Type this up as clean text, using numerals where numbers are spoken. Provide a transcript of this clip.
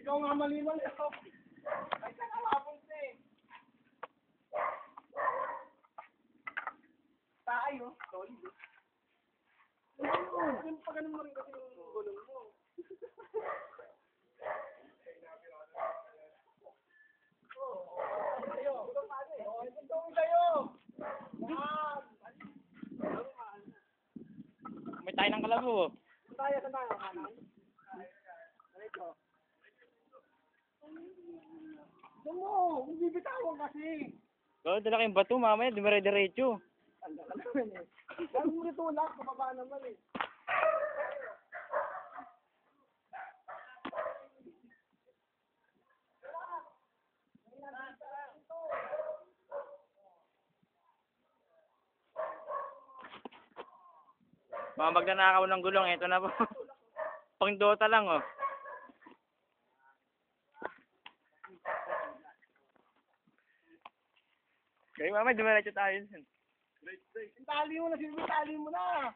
Ikaw nga mali-mali ako. Ay, saan kalapon siya eh. Tayo, solid eh. Ano pa ganun mo rin kasi yung gulong mo. May tayo ng kalabo. Saan tayo kanan? Ito. Doon mo, hindi bitawan kasi. Gawin dala kayong bato, mamaya, dumire-diretso. Tanda ka naman eh. Dahil mo nitulak, kapaba naman eh. Mga magnanakaw ng gulong, ito na po. Pang Dota lang, oh. Kaya mamaya, dumiretso tayo. Tali mo na, tali mo na.